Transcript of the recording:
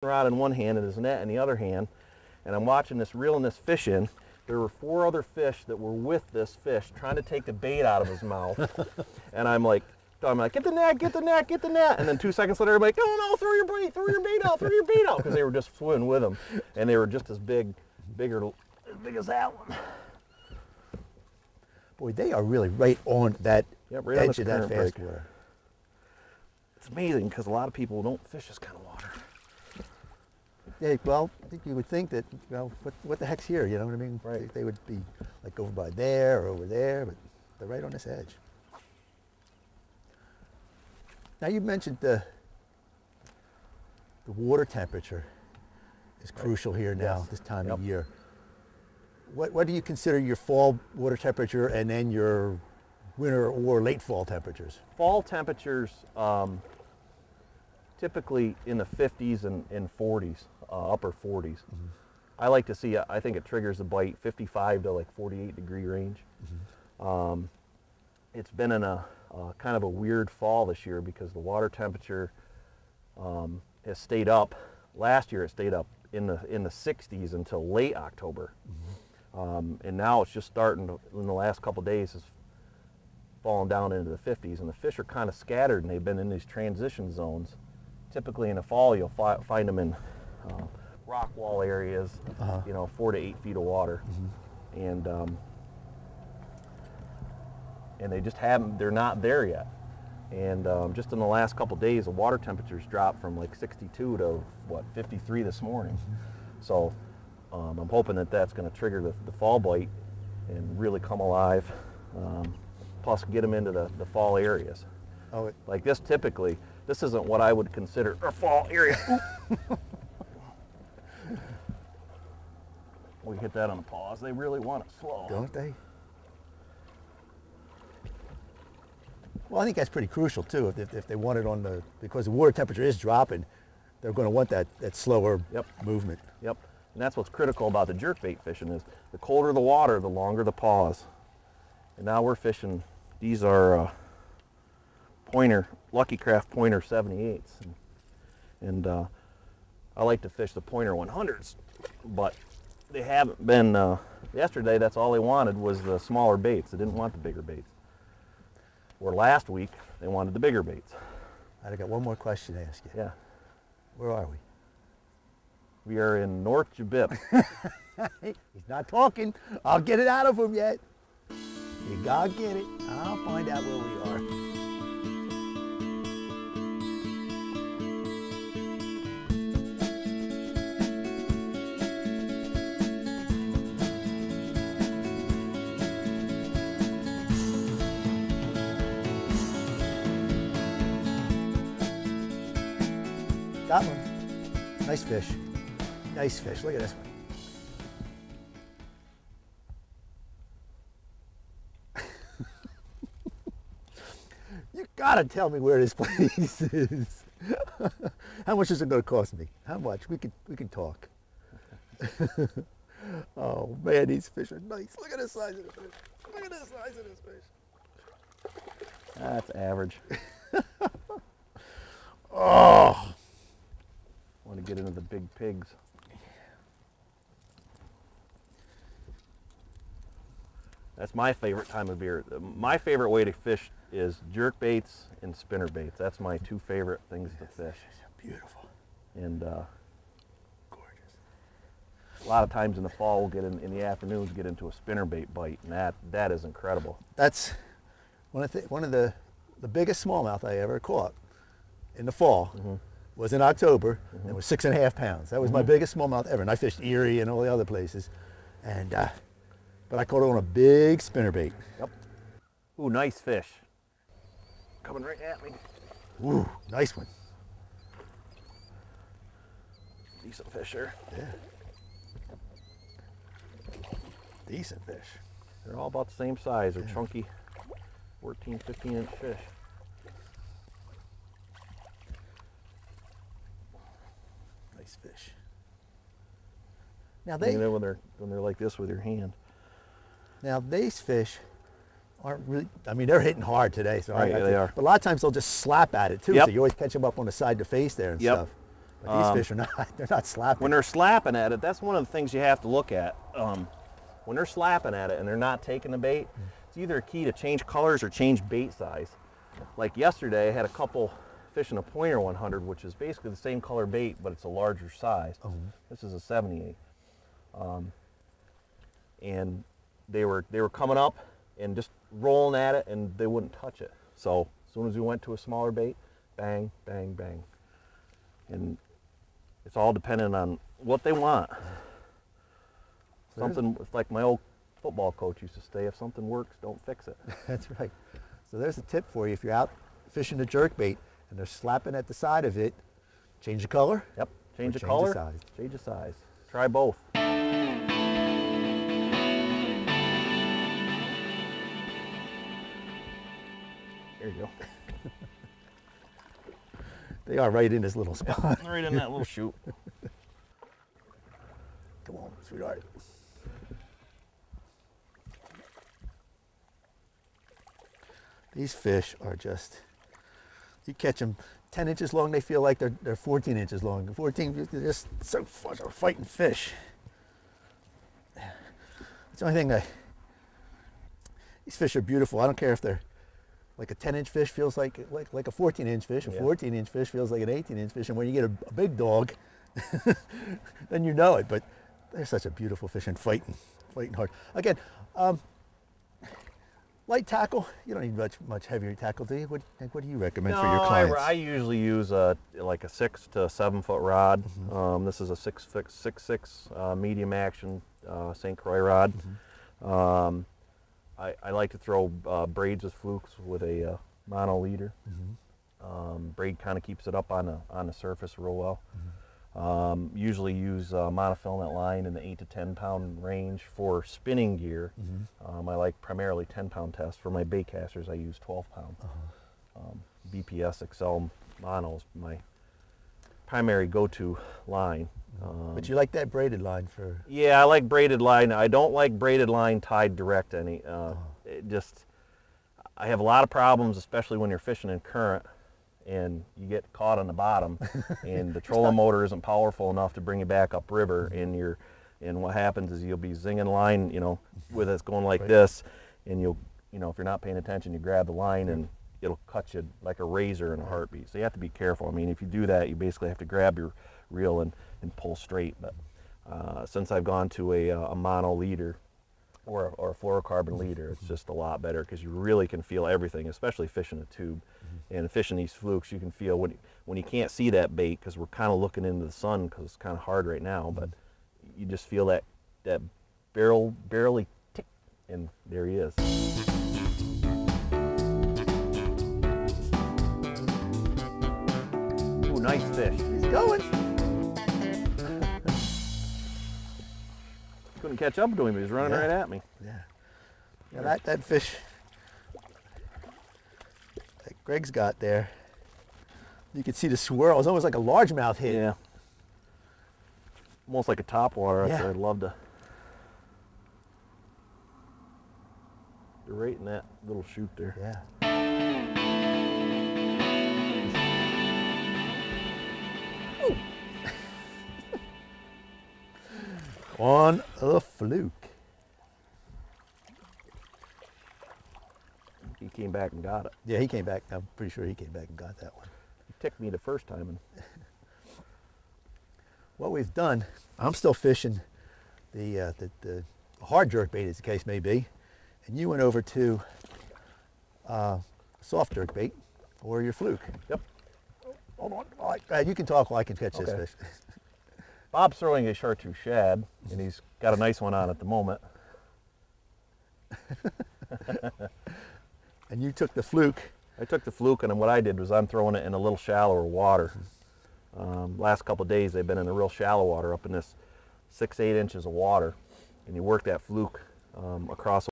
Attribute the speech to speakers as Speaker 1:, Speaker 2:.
Speaker 1: rod in one hand and his net in the other hand, and I'm watching this, reeling this fish in. There were 4 other fish that were with this fish trying to take the bait out of his mouth. And I'm like, get the net, get the net, get the net. And then 2 seconds later, I'm like, oh no, throw your bait out, throw your bait out. Because they were just swimming with him. And they were just as big as that one.
Speaker 2: Boy, they are really right on that
Speaker 1: right
Speaker 2: edge
Speaker 1: on
Speaker 2: of that fast
Speaker 1: break.
Speaker 2: water.
Speaker 1: It's amazing because a lot of people don't fish this kind of water.
Speaker 2: Yeah, well, I think you would think that, well, what the heck's here, you know what I mean?
Speaker 1: Right.
Speaker 2: They would be like over by there or over there, but they're right on this edge. Now you mentioned the water temperature is crucial here now, this time of year. What do you consider your fall water temperature and then your winter or late fall temperatures?
Speaker 1: Fall temperatures typically in the 50s and 40s, upper 40s. I like to see, I think it triggers the bite 55 to like 48 degree range. It's been in a kind of a weird fall this year because the water temperature has stayed up. Last year it stayed up in the 60s until late October. And now it's just starting to, in the last couple of days, is falling down into the 50s, and the fish are kind of scattered, and they've been in these transition zones. Typically in the fall, you'll find them in rock wall areas, you know, 4 to 8 feet of water, and they just haven't. They're not there yet. And just in the last couple of days, the water temperatures dropped from like 62 to what 53 this morning. So I'm hoping that that's going to trigger the fall bite and really come alive. Plus, get them into the fall areas. Like this, typically. This isn't what I would consider a fall area. We hit that on a pause. They really want it slow.
Speaker 2: Don't they? Well, I think that's pretty crucial too. If they want it on because the water temperature is dropping, they're going to want that slower movement.
Speaker 1: Yep. And that's what's critical about the jerkbait fishing is the colder the water, the longer the pause. And now we're fishing, these are pointer, Lucky Craft pointer 78s. And I like to fish the pointer 100s, but they haven't been, yesterday that's all they wanted was the smaller baits. They didn't want the bigger baits. Or last week, they wanted the bigger baits.
Speaker 2: I got one more question to ask you.
Speaker 1: Yeah.
Speaker 2: Where are we?
Speaker 1: We are in North Jabip.
Speaker 2: He's not talking. I'll get it out of him yet. You gotta get it. I'll find out where we are. Got one. Nice fish. Nice fish. Look at this one. You gotta tell me where this place is. How much is it gonna cost me? How much? We can talk. Oh man, these fish are nice. Look at the size of the fish. Look at the size of this fish.
Speaker 1: That's average.
Speaker 2: Oh.
Speaker 1: Want to get into the big pigs. That's my favorite time of year. My favorite way to fish is jerk baits and spinner baits. That's my 2 favorite things to fish.
Speaker 2: Beautiful.
Speaker 1: And
Speaker 2: gorgeous.
Speaker 1: A lot of times in the fall, we'll get in the afternoons, get into a spinner bait bite, and that is incredible.
Speaker 2: That's one of the biggest smallmouth I ever caught in the fall. Was in October, and it was 6.5 pounds. That was my biggest smallmouth ever, and I fished Erie and all the other places. And but I caught it on a big spinnerbait.
Speaker 1: Yep. Ooh, nice fish. Coming right at me.
Speaker 2: Ooh, nice one.
Speaker 1: Decent fish there.
Speaker 2: Yeah. Decent fish.
Speaker 1: They're all about the same size. They're chunky 14, 15-inch fish.
Speaker 2: Nice fish. Now
Speaker 1: when they're like this with your hand.
Speaker 2: Now these fish aren't really, I mean, they're hitting hard today. So
Speaker 1: they are.
Speaker 2: But a lot of times they'll just slap at it too.
Speaker 1: Yep.
Speaker 2: So you always catch them up on the side to face there and stuff. But these fish are not, they're not slapping.
Speaker 1: When they're slapping at it, that's one of the things you have to look at. When they're slapping at it and they're not taking the bait, it's either a key to change colors or change bait size. Like yesterday, I had a couple fishing a pointer 100, which is basically the same color bait, but it's a larger size. This is a 78. And they were coming up and just rolling at it, and they wouldn't touch it. So as soon as we went to a smaller bait, bang, bang, bang. And it's all dependent on what they want. Something, it's like my old football coach used to say, if something works, don't fix it.
Speaker 2: That's right. So there's a tip for you. If you're out fishing a jerkbait and they're slapping at the side of it, change the color.
Speaker 1: Yep, change the
Speaker 2: the
Speaker 1: color,
Speaker 2: size.
Speaker 1: change the size. Try both. There you go.
Speaker 2: They are right in this little spot.
Speaker 1: Right in that little chute.
Speaker 2: Come on, sweetheart. These fish are just, you catch them 10 inches long, they feel like they're 14 inches long. 14, they're just so fun, they're fighting fish. It's the only thing these fish are beautiful. I don't care if they're like a 10-inch fish feels like a 14-inch fish, a 14-inch fish feels like an 18-inch fish, and when you get a big dog, then you know it. But they're such a beautiful fish and fighting hard. Again, light tackle. You don't need much heavier tackle, do you? What do you recommend for your clients?
Speaker 1: I usually use like a 6 to 7 foot rod. This is a 6'6" medium action St. Croix rod. I like to throw braids with flukes with a mono leader. Braid kind of keeps it up on the surface real well. Usually use monofilament line in the 8 to 10 pound range for spinning gear. I like primarily 10 pound test. For my bait casters, I use 12 pound. BPS XL mono is my primary go-to line.
Speaker 2: But you like that braided line for?
Speaker 1: Yeah, I like braided line. I don't like braided line tied direct any. I have a lot of problems, especially when you're fishing in current and you get caught on the bottom and the trolling motor isn't powerful enough to bring you back upriver, and what happens is you'll be zinging line, with it going like this, and if you're not paying attention, you grab the line and it'll cut you like a razor in a heartbeat. So you have to be careful. I mean, if you do that, you basically have to grab your reel and pull straight. But since I've gone to a mono leader or a fluorocarbon leader, it's just a lot better because you really can feel everything, especially fishing a tube. And fishing these flukes, you can feel when you can't see that bait, because we're kind of looking into the sun because it's kind of hard right now, but you just feel that barely tick, and there he is. Ooh, nice fish.
Speaker 2: He's going.
Speaker 1: Couldn't catch up to him, he was running right at me.
Speaker 2: Yeah, that fish that Greg's got there, you can see the swirl. It's almost like a largemouth hit.
Speaker 1: Yeah. Almost like a topwater.
Speaker 2: Yeah.
Speaker 1: I'd love to. They're right in that little chute there.
Speaker 2: Yeah. On a fluke.
Speaker 1: He came back and got it.
Speaker 2: Yeah, he came back. I'm pretty sure he came back and got that one.
Speaker 1: He ticked me the first time. And
Speaker 2: What we've done, I'm still fishing the hard jerkbait, as the case may be, and you went over to soft jerkbait or your fluke.
Speaker 1: Yep.
Speaker 2: Hold on. All right, you can talk while I can catch this
Speaker 1: Okay.
Speaker 2: fish.
Speaker 1: Bob's throwing a chartreuse shad, and he's got a nice one on at the moment.
Speaker 2: And you took the fluke.
Speaker 1: I took the fluke, and what I did was I'm throwing it in a little shallower water. Last couple of days they've been in the real shallow water, up in this 6-8 inches of water, and you work that fluke across